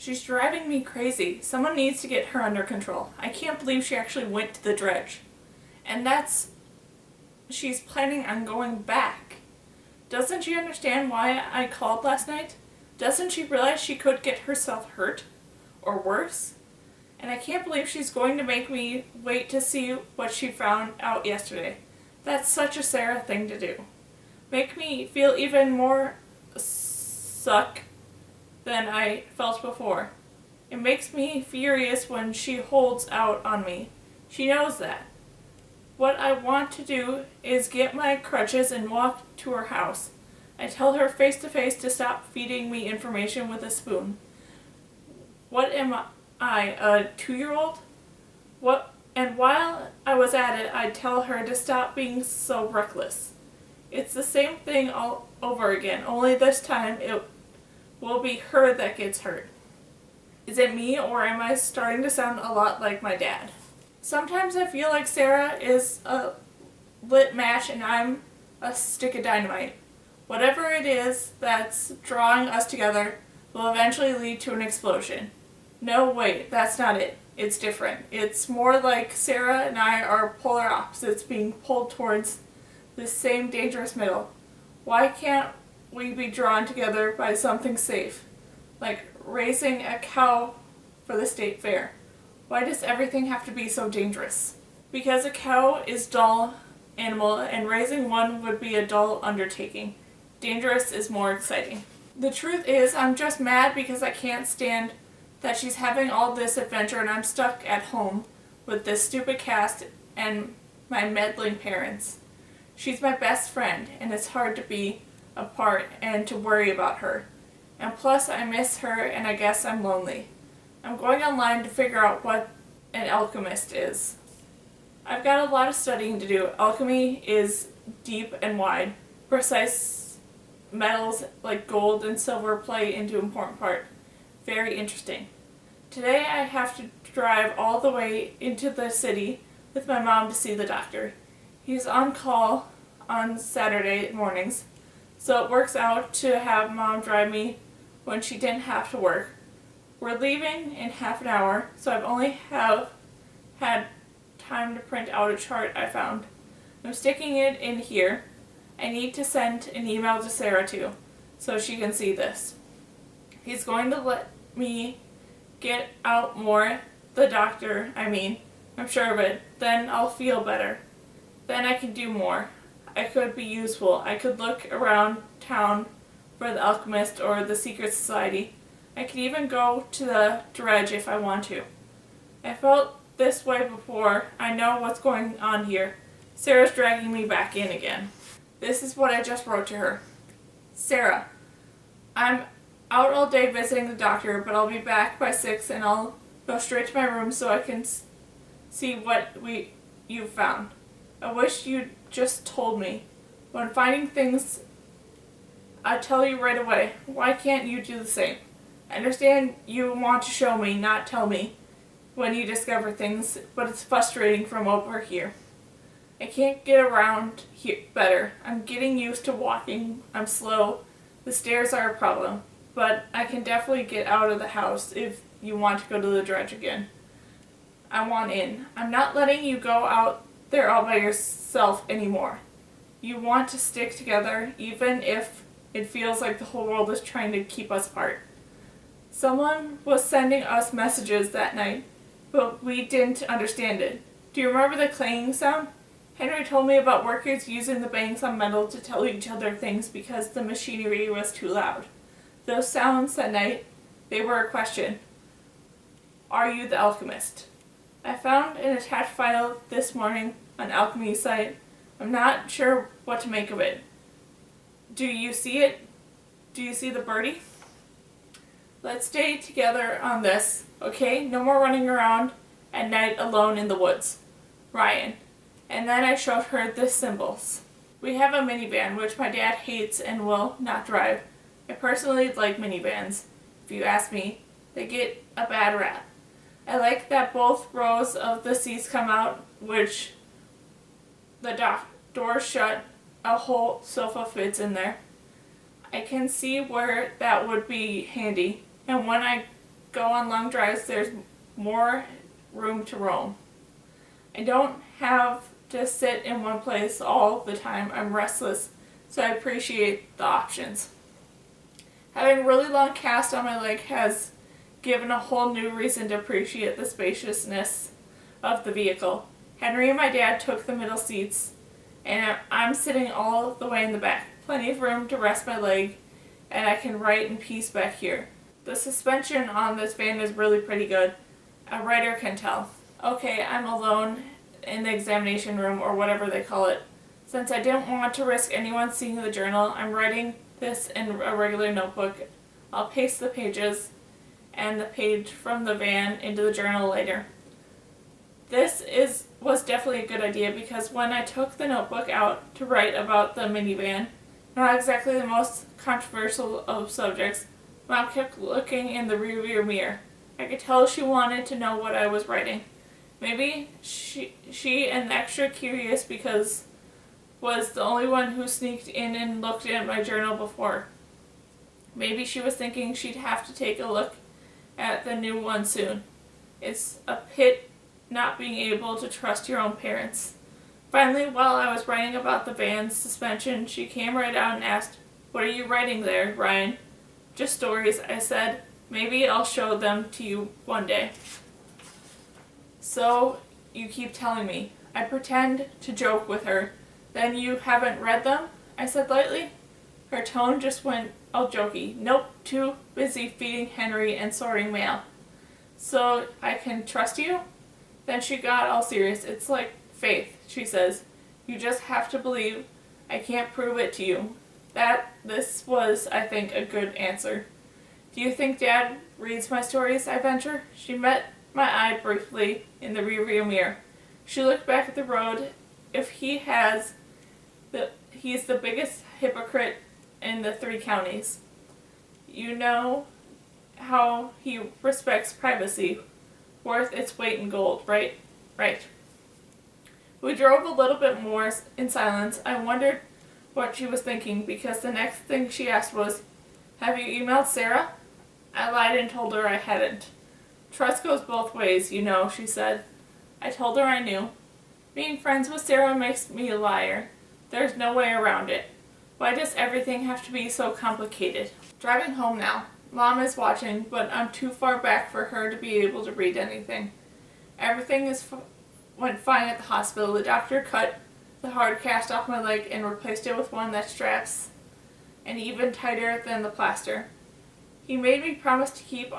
She's driving me crazy. Someone needs to get her under control. I can't believe she actually went to the dredge. And she's planning on going back. Doesn't she understand why I called last night? Doesn't she realize she could get herself hurt? Or worse? And I can't believe she's going to make me wait to see what she found out yesterday. That's such a Sarah thing to do. Make me feel even more suck than I felt before. It makes me furious when she holds out on me. She knows that. What I want to do is get my crutches and walk to her house. I tell her face to face to stop feeding me information with a spoon. What am I, a 2-year-old? And while I was at it, I'd tell her to stop being so reckless. It's the same thing all over again, only this time it will be her that gets hurt. Is it me, or am I starting to sound a lot like my dad? Sometimes I feel like Sarah is a lit match and I'm a stick of dynamite. Whatever it is that's drawing us together will eventually lead to an explosion. No, wait, that's not it. It's different. It's more like Sarah and I are polar opposites being pulled towards the same dangerous middle. Why can't we be drawn together by something safe, like raising a cow for the state fair? Why does everything have to be so dangerous? Because a cow is dull animal and raising one would be a dull undertaking. Dangerous is more exciting. The truth is, I'm just mad because I can't stand that she's having all this adventure and I'm stuck at home with this stupid cast and my meddling parents. She's my best friend and it's hard to be apart and to worry about her. And plus I miss her and I guess I'm lonely. I'm going online to figure out what an alchemist is. I've got a lot of studying to do. Alchemy is deep and wide. Precise metals like gold and silver play into an important part. Very interesting. Today I have to drive all the way into the city with my mom to see the doctor. He's on call on Saturday mornings, so it works out to have Mom drive me when she didn't have to work. We're leaving in half an hour, so I've only had time to print out a chart I found. I'm sticking it in here. I need to send an email to Sarah too, so she can see this. He's going to let me get out more, the doctor, I'm sure of it. Then I'll feel better. Then I can do more. I could be useful. I could look around town for the alchemist or the secret society. I could even go to the dredge if I want to. I felt this way before. I know what's going on here. Sarah's dragging me back in again. This is what I just wrote to her. Sarah, I'm out all day visiting the doctor, but I'll be back by 6 and I'll go straight to my room so I can see what you've found. I wish you'd just told me. When finding things, I'd tell you right away. Why can't you do the same? I understand you want to show me, not tell me, when you discover things, but it's frustrating from over here. I can't get around here better. I'm getting used to walking. I'm slow. The stairs are a problem, but I can definitely get out of the house if you want to go to the dredge again. I want in. I'm not letting you go out there all by yourself anymore. You want to stick together even if it feels like the whole world is trying to keep us apart. Someone was sending us messages that night, but we didn't understand it. Do you remember the clanging sound? Henry told me about workers using the bangs on metal to tell each other things because the machinery was too loud. Those sounds that night, they were a question. Are you the alchemist? I found an attached file this morning on Alchemy's site. I'm not sure what to make of it. Do you see it? Do you see the birdie? Let's stay together on this, okay? No more running around at night alone in the woods. Ryan. And then I showed her the symbols. We have a minivan, which my dad hates and will not drive. I personally like minivans. If you ask me, they get a bad rap. I like that both rows of the seats come out, which the door shut, a whole sofa fits in there. I can see where that would be handy, and when I go on long drives, there's more room to roam. I don't have to sit in one place all the time. I'm restless, so I appreciate the options. Having a really long cast on my leg has given a whole new reason to appreciate the spaciousness of the vehicle. Henry and my dad took the middle seats, and I'm sitting all the way in the back. Plenty of room to rest my leg, and I can write in peace back here. The suspension on this van is really pretty good. A writer can tell. Okay, I'm alone in the examination room, or whatever they call it. Since I didn't want to risk anyone seeing the journal, I'm writing this in a regular notebook. I'll paste the pages and the page from the van into the journal later. This was definitely a good idea, because when I took the notebook out to write about the minivan, not exactly the most controversial of subjects, Mom kept looking in the rearview mirror. I could tell she wanted to know what I was writing. Maybe she and extra curious because was the only one who sneaked in and looked at my journal before. Maybe she was thinking she'd have to take a look at the new one soon. It's a pit not being able to trust your own parents. Finally, while I was writing about the van's suspension, she came right out and asked, "What are you writing there, Ryan?" "Just stories," I said. "Maybe I'll show them to you one day." "So you keep telling me." I pretend to joke with her. "Then you haven't read them?" I said lightly. Her tone just went all jokey. "Nope, too busy feeding Henry and sorting mail." "So I can trust you?" Then she got all serious. "It's like faith," she says. "You just have to believe. I can't prove it to you." This was, I think, a good answer. "Do you think Dad reads my stories?" I venture. She met my eye briefly in the rearview mirror. She looked back at the road. If he has, he's the biggest hypocrite in the 3 counties. You know how he respects privacy, worth its weight in gold, right? Right. We drove a little bit more in silence. I wondered what she was thinking, because the next thing she asked was, "Have you emailed Sarah?" I lied and told her I hadn't. "Trust goes both ways, you know," she said. I told her I knew. Being friends with Sarah makes me a liar. There's no way around it. Why does everything have to be so complicated? Driving home now. Mom is watching, but I'm too far back for her to be able to read anything. Everything went fine at the hospital. The doctor cut the hard cast off my leg and replaced it with one that straps and even tighter than the plaster. He made me promise to keep it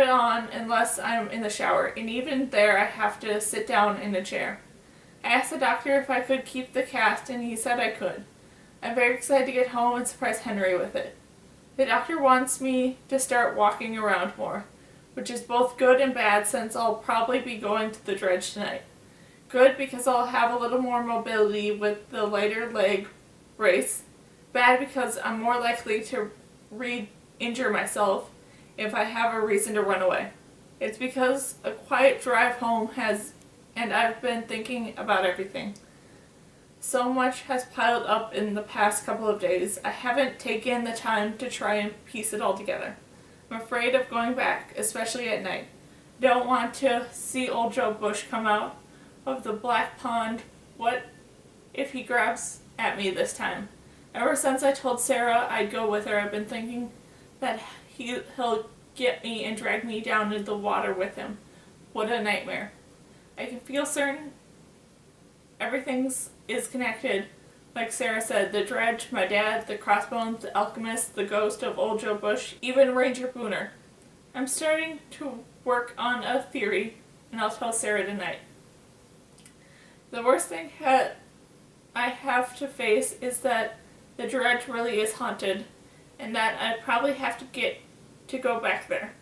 on unless I'm in the shower, and even there I have to sit down in a chair. I asked the doctor if I could keep the cast, and he said I could. I'm very excited to get home and surprise Henry with it. The doctor wants me to start walking around more, which is both good and bad, since I'll probably be going to the dredge tonight. Good because I'll have a little more mobility with the lighter leg brace. Bad because I'm more likely to re-injure myself if I have a reason to run away. It's because a quiet drive home and I've been thinking about everything. So much has piled up in the past couple of days. I haven't taken the time to try and piece it all together. I'm afraid of going back, especially at night. I don't want to see old Joe Bush come out of the black pond. What if he grabs at me this time? Ever since I told Sarah I'd go with her, I've been thinking that he'll get me and drag me down into the water with him. What a nightmare. I can feel certain everything is connected. Like Sarah said, the dredge, my dad, the crossbones, the alchemist, the ghost of old Joe Bush, even Ranger Booner. I'm starting to work on a theory, and I'll tell Sarah tonight. The worst thing I have to face is that the dredge really is haunted, and that I probably have to go back there.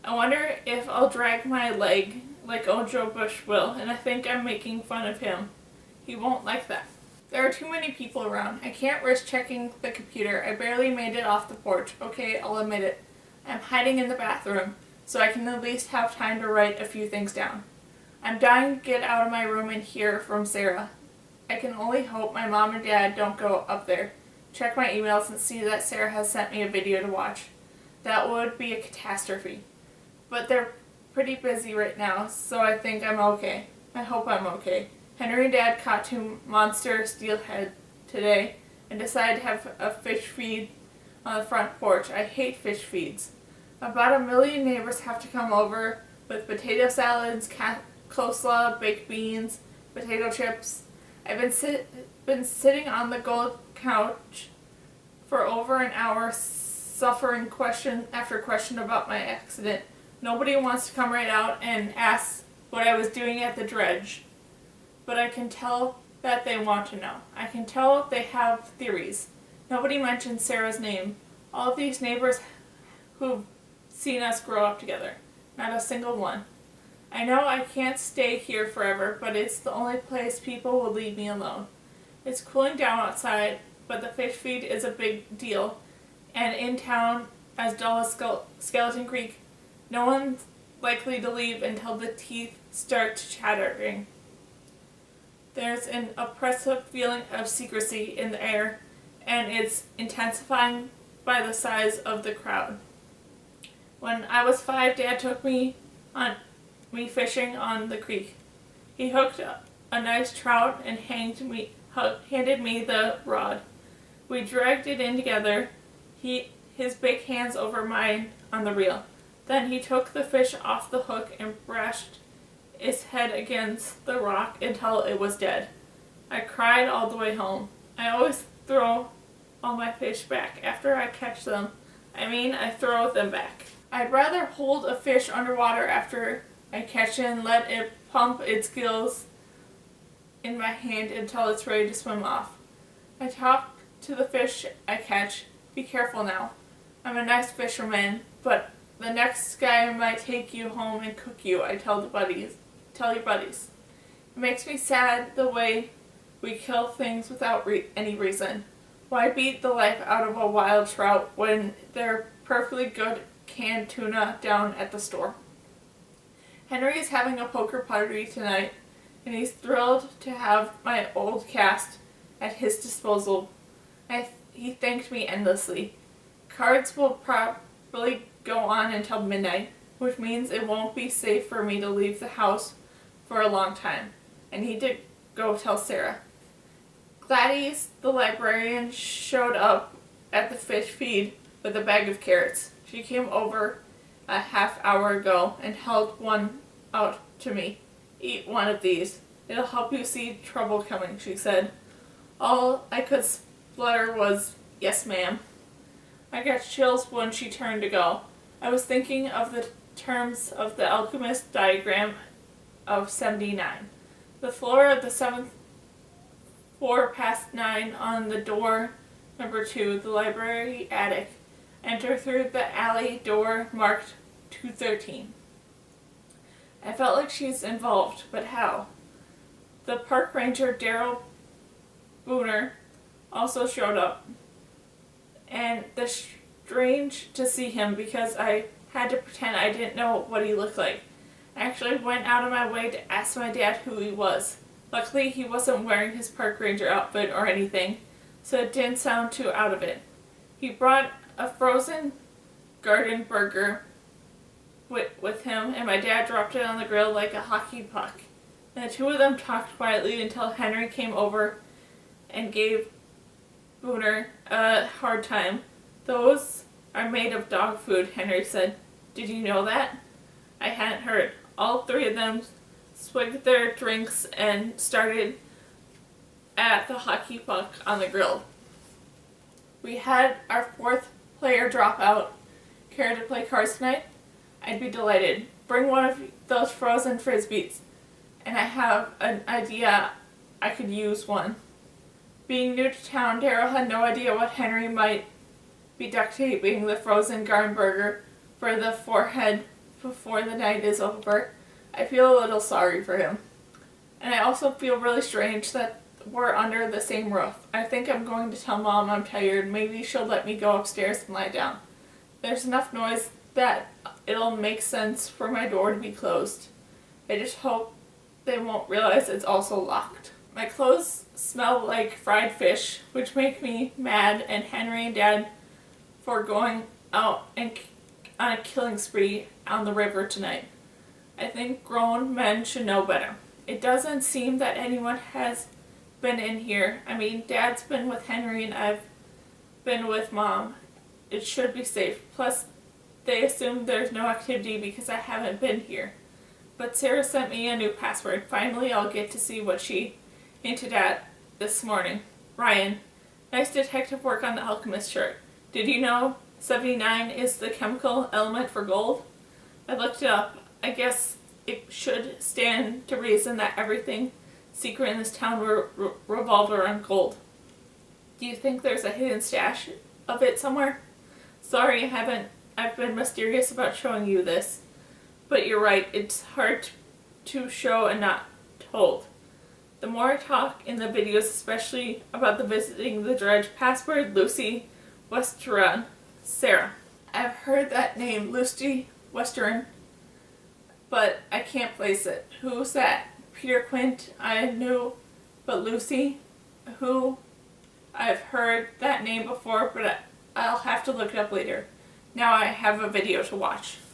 I wonder if I'll drag my leg like old Joe Bush will, and I think I'm making fun of him. He won't like that. There are too many people around. I can't risk checking the computer. I barely made it off the porch. Okay, I'll admit it. I'm hiding in the bathroom, so I can at least have time to write a few things down. I'm dying to get out of my room and hear from Sarah. I can only hope my mom and dad don't go up there. Check my emails and see that Sarah has sent me a video to watch. that would be a catastrophe. But they're pretty busy right now, so I think I'm okay. I hope I'm okay. Henry and Dad caught two monster steelhead today and decided to have a fish feed on the front porch. I hate fish feeds. About 1 million neighbors have to come over with potato salads, coleslaw, baked beans, potato chips. I've been sitting on the gold couch for over an hour suffering question after question about my accident. Nobody wants to come right out and ask what I was doing at the dredge. But I can tell that they want to know. I can tell they have theories. Nobody mentions Sarah's name. All of these neighbors who've seen us grow up together. Not a single one. I know I can't stay here forever, but it's the only place people will leave me alone. It's cooling down outside, but the fish feed is a big deal. And in town, as dull as Skeleton Creek, no one's likely to leave until the teeth start chattering. There's an oppressive feeling of secrecy in the air, and it's intensifying by the size of the crowd. When I was 5, Dad took me fishing on the creek. He hooked a nice trout and handed me the rod. We dragged it in together, his big hands over mine on the reel. Then he took the fish off the hook and brushed its head against the rock until it was dead. I cried all the way home. I always throw all my fish back after I catch them. I throw them back. I'd rather hold a fish underwater after I catch it and let it pump its gills in my hand until it's ready to swim off. I talk to the fish I catch. Be careful now. I'm a nice fisherman, but the next guy might take you home and cook you, I tell your buddies. It makes me sad the way we kill things without any reason. Why beat the life out of a wild trout when they're perfectly good canned tuna down at the store? Henry is having a poker party tonight, and he's thrilled to have my old cast at his disposal. He thanked me endlessly. Cards will probably go on until midnight, which means it won't be safe for me to leave the house for a long time. I need to go tell Sarah. Gladys, the librarian, showed up at the fish feed with a bag of carrots. She came over a half hour ago and held one out to me. Eat one of these. It'll help you see trouble coming, she said. All I could splutter was, yes, ma'am. I got chills when she turned to go. I was thinking of the terms of the alchemist diagram of 79. The floor of the 7th floor past 9 on the door number 2, the library attic. Enter through the alley door marked 213. I felt like she's involved, but how? The park ranger, Daryl Booner, also showed up. And it's strange to see him because I had to pretend I didn't know what he looked like. I actually went out of my way to ask my dad who he was. Luckily, he wasn't wearing his park ranger outfit or anything, so it didn't sound too out of it. He brought a frozen garden burger with him, and my dad dropped it on the grill like a hockey puck. And the two of them talked quietly until Henry came over and gave Booner a hard time. Those are made of dog food, Henry said. Did you know that? I hadn't heard. All 3 of them swigged their drinks and started at the hockey puck on the grill. We had our 4th player drop out. Care to play cards tonight? I'd be delighted. Bring one of those frozen frisbees. And I have an idea I could use one. Being new to town, Daryl had no idea what Henry might be duct taping the frozen garden burger for the forehead before the night is over. I feel a little sorry for him. And I also feel really strange that we're under the same roof. I think I'm going to tell Mom I'm tired. Maybe she'll let me go upstairs and lie down. There's enough noise that it'll make sense for my door to be closed. I just hope they won't realize it's also locked. My clothes smell like fried fish, which make me mad, and Henry and Dad for going out and on a killing spree on the river tonight. I think grown men should know better. It doesn't seem that anyone has been in here. I mean, Dad's been with Henry and I've been with Mom. It should be safe. Plus, they assume there's no activity because I haven't been here. But Sarah sent me a new password. Finally, I'll get to see what she hinted at this morning. Ryan, nice detective work on the alchemist shirt. Did you know 79 is the chemical element for gold? I looked it up. I guess it should stand to reason that everything secret in this town revolves around gold. Do you think there's a hidden stash of it somewhere? Sorry, I've been mysterious about showing you this. But you're right, it's hard to show and not told. The more I talk in the videos, especially about the visiting the dredge, password Lucy Westeron. Sarah. I've heard that name, Lucy Westeron, but I can't place it. Who's that? Peter Quint, I knew, but Lucy, who? I've heard that name before, but I'll have to look it up later. Now I have a video to watch.